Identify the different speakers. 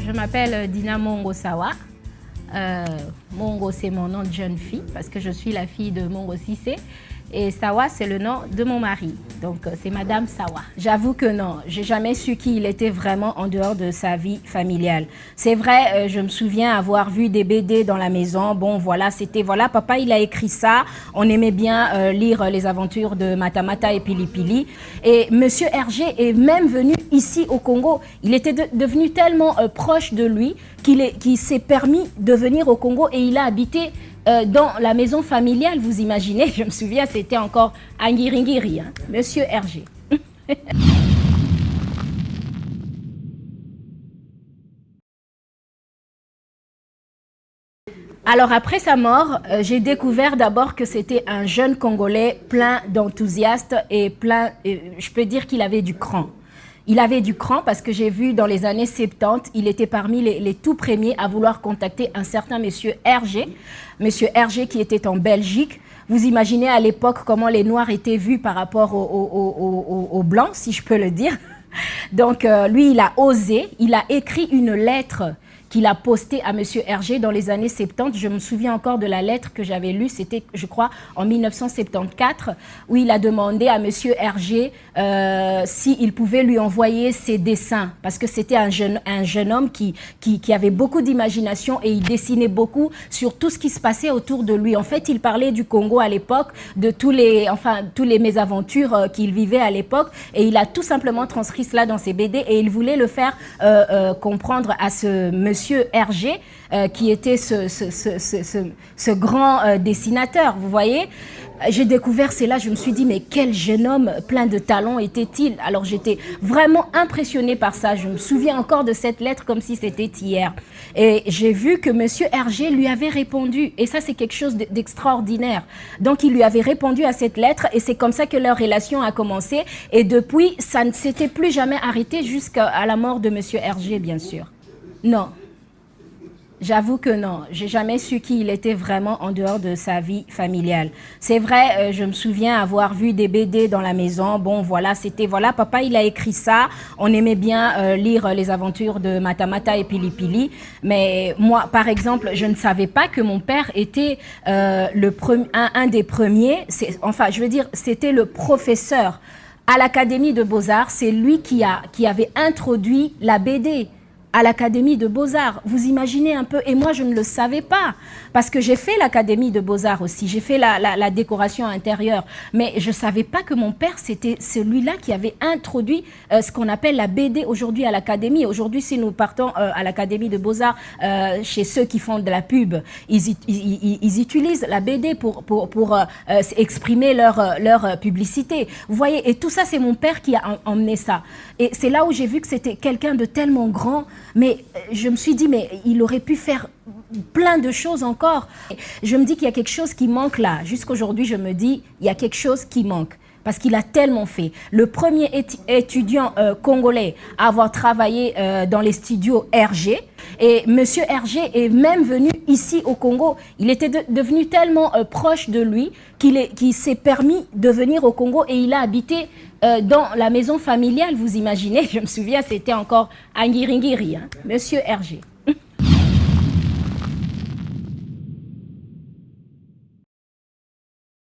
Speaker 1: Je m'appelle Dina Mongo Sawa. Mongo, c'est mon nom de jeune fille parce que je suis la fille de Mongo Sissé. Et Sawa, c'est le nom de mon mari. Donc, c'est Madame Sawa. J'avoue que non, j'ai jamais su qui il était vraiment en dehors de sa vie familiale. C'est vrai, je me souviens avoir vu des BD dans la maison. Bon, voilà, c'était, voilà, papa, il a écrit ça. On aimait bien lire les aventures de Matamata et Pili Pili. Et Monsieur Hergé est même venu ici au Congo. Il était devenu tellement proche de lui qu'il s'est permis de venir au Congo et il a habité dans la maison familiale, vous imaginez, je me souviens, c'était encore à Ngiringiri, hein, Monsieur Hergé. Alors après sa mort, j'ai découvert d'abord que c'était un jeune Congolais plein d'enthousiasme et plein, je peux dire qu'il avait du cran. Il avait du cran parce que j'ai vu dans les années 70, il était parmi les tout premiers à vouloir contacter un certain monsieur Hergé. Monsieur Hergé qui était en Belgique. Vous imaginez à l'époque comment les Noirs étaient vus par rapport aux Blancs, si je peux le dire. Donc lui, il a osé, il a écrit une lettre qu'il a postée à monsieur Hergé dans les années 70. Je me souviens encore de la lettre que j'avais lue, c'était, je crois, en 1974, où il a demandé à monsieur Hergé s'il pouvait lui envoyer ses dessins, parce que c'était un jeune homme qui avait beaucoup d'imagination et il dessinait beaucoup sur tout ce qui se passait autour de lui. En fait, il parlait du Congo à l'époque, de tous les mésaventures qu'il vivait à l'époque, et il a tout simplement transcrit cela dans ses BD, et il voulait le faire comprendre à ce monsieur Hergé, qui était ce grand dessinateur, vous voyez. J'ai découvert cela, je me suis dit, mais quel jeune homme plein de talent était-il? Alors j'étais vraiment impressionnée par ça. Je me souviens encore de cette lettre comme si c'était hier. Et j'ai vu que monsieur Hergé lui avait répondu. Et ça, c'est quelque chose d'extraordinaire. Donc il lui avait répondu à cette lettre et c'est comme ça que leur relation a commencé. Et depuis, ça ne s'était plus jamais arrêté jusqu'à la mort de monsieur Hergé, bien sûr. Non. J'avoue que non, j'ai jamais su qui il était vraiment en dehors de sa vie familiale. C'est vrai, je me souviens avoir vu des BD dans la maison. Bon, voilà, c'était, voilà, papa, il a écrit ça. On aimait bien lire les aventures de Matamata et Pili Pili. Mais moi, par exemple, je ne savais pas que mon père était un des premiers. Enfin, je veux dire, c'était le professeur à l'Académie de Beaux-Arts. C'est lui qui avait introduit la BD. À l'Académie de Beaux-Arts. Vous imaginez un peu, et moi je ne le savais pas, parce que j'ai fait l'Académie de Beaux-Arts aussi, j'ai fait la décoration intérieure, mais je ne savais pas que mon père, c'était celui-là qui avait introduit ce qu'on appelle la BD aujourd'hui à l'Académie. Aujourd'hui, si nous partons à l'Académie de Beaux-Arts, chez ceux qui font de la pub, ils utilisent la BD pour exprimer leur publicité. Vous voyez, et tout ça, c'est mon père qui a emmené ça. Et c'est là où j'ai vu que c'était quelqu'un de tellement grand. Mais je me suis dit, mais il aurait pu faire plein de choses encore. Je me dis qu'il y a quelque chose qui manque là. Jusqu'aujourd'hui, je me dis, il y a quelque chose qui manque. Parce qu'il a tellement fait. Le premier étudiant congolais à avoir travaillé dans les studios Hergé. Et monsieur Hergé est même venu ici au Congo. Il était devenu tellement proche de lui qu'il s'est permis de venir au Congo et il a habité dans la maison familiale, vous imaginez. Je me souviens, c'était encore à Ngiringiri, hein, monsieur Hergé.